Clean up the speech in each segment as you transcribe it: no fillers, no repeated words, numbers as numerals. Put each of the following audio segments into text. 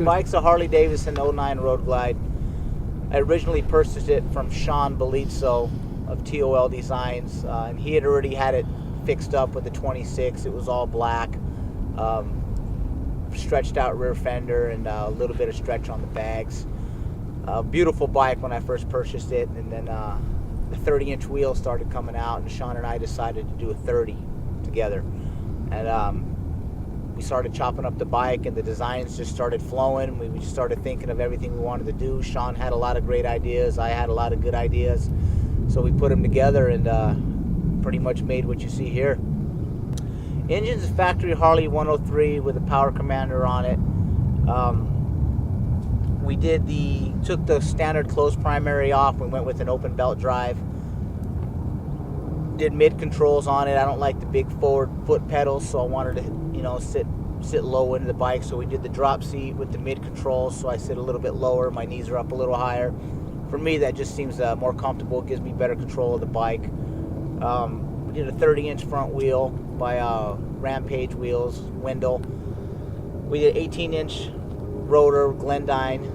Bike's a Harley Davidson '09 Road Glide. I originally purchased it from Sean Belizzo of TOL Designs, and he had already had it fixed up with the 26. It was all black, stretched out rear fender, and a little bit of stretch on the bags. Beautiful bike when I first purchased it, and then the 30-inch wheels started coming out, and Sean and I decided to do a 30 together. And we started chopping up the bike, and the designs just started flowing. We just started thinking of everything we wanted to do. Sean had a lot of great ideas. I had a lot of good ideas. So we put them together and pretty much made what you see here. Engine's a factory Harley 103 with a power commander on it. We took the standard closed primary off. We went with an open belt drive. Did mid controls on it. I don't like the big forward foot pedals, so I wanted to, sit low into the bike. So we did the drop seat with the mid controls, so I sit a little bit lower. My knees are up a little higher. For me, that just seems more comfortable. It gives me better control of the bike. We did a 30-inch front wheel by Rampage Wheels, Wendell. We did 18-inch rotor, Glendyne.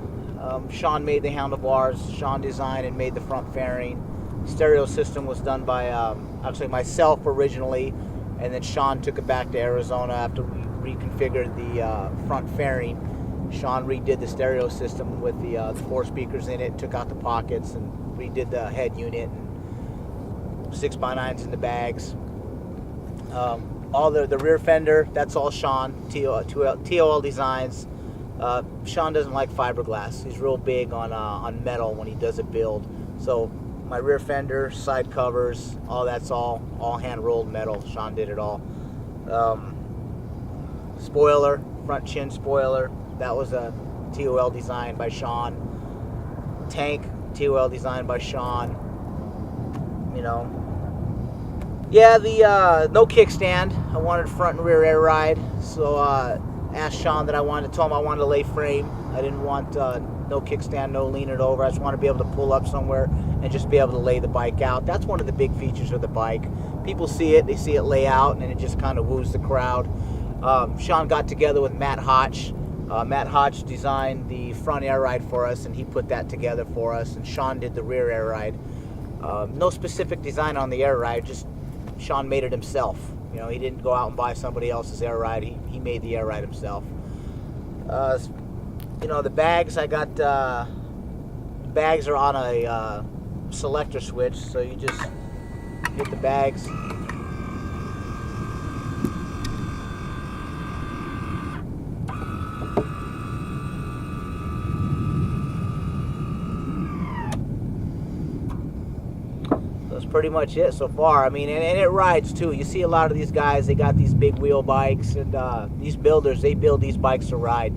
Sean made the handlebars. Sean designed and made the front fairing. Stereo system was done by actually myself originally, and then Sean took it back to Arizona after we reconfigured the front fairing. Sean redid the stereo system with the 4 speakers in it, took out the pockets, and redid the head unit, and 6x9s in the bags. All the rear fender, that's all Sean, TOL Designs. Sean doesn't like fiberglass. He's real big on metal when he does a build. So my rear fender, side covers, all that's all hand rolled metal. Sean did it all. Spoiler, front chin spoiler, that was a TOL design by Sean. Tank, TOL design by Sean. Yeah, the no kickstand. I wanted front and rear air ride, so asked Sean that told him I wanted to lay frame. I didn't want no kickstand, no lean it over. I just want to be able to pull up somewhere and just be able to lay the bike out. That's one of the big features of the bike. People see it, they see it lay out, and it just kind of woos the crowd. Sean got together with Matt Hotch. Matt Hotch designed the front air ride for us, and he put that together for us, and Sean did the rear air ride. No specific design on the air ride, just Sean made it himself. He didn't go out and buy somebody else's air ride. He made the air ride himself. The bags, I got bags are on a selector switch, so you just hit the bags. That's pretty much it so far. And it rides too. You see a lot of these guys, they got these big wheel bikes, and these builders, they build these bikes to ride.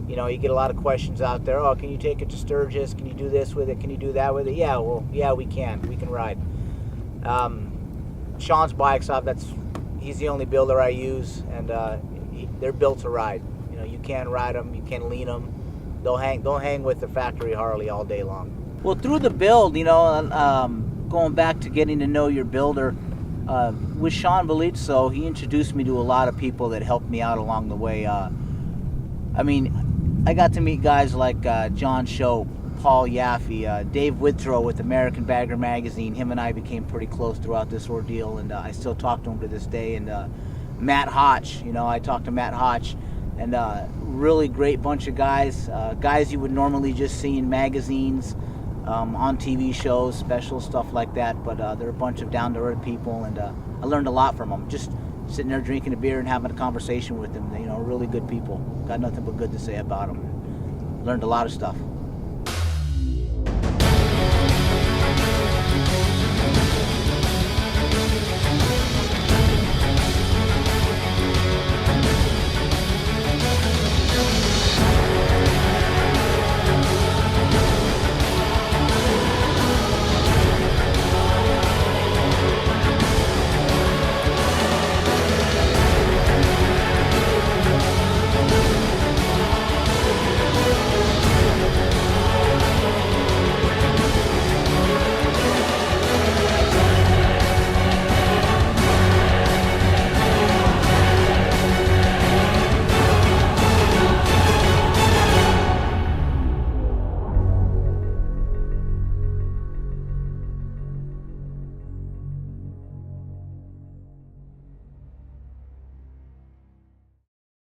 You get a lot of questions out there. Oh, can you take it to Sturgis? Can you do this with it? Can you do that with it? Yeah, we can. We can ride. Sean's bikes, he's the only builder I use, and they're built to ride. You can ride them, you can lean them. They'll hang with the factory Harley all day long. Well, through the build, going back to getting to know your builder, with Sean Belizzo, he introduced me to a lot of people that helped me out along the way. I got to meet guys like John Shope, Paul Yaffe, Dave Withrow with American Bagger Magazine. Him and I became pretty close throughout this ordeal, and I still talk to him to this day. And Matt Hotch, I talked to Matt Hotch, and really great bunch of guys, guys you would normally just see in magazines, on TV shows, special stuff like that, but they're a bunch of down-to-earth people, and I learned a lot from them. Just sitting there drinking a beer and having a conversation with them. Really good people. Got nothing but good to say about them. Learned a lot of stuff.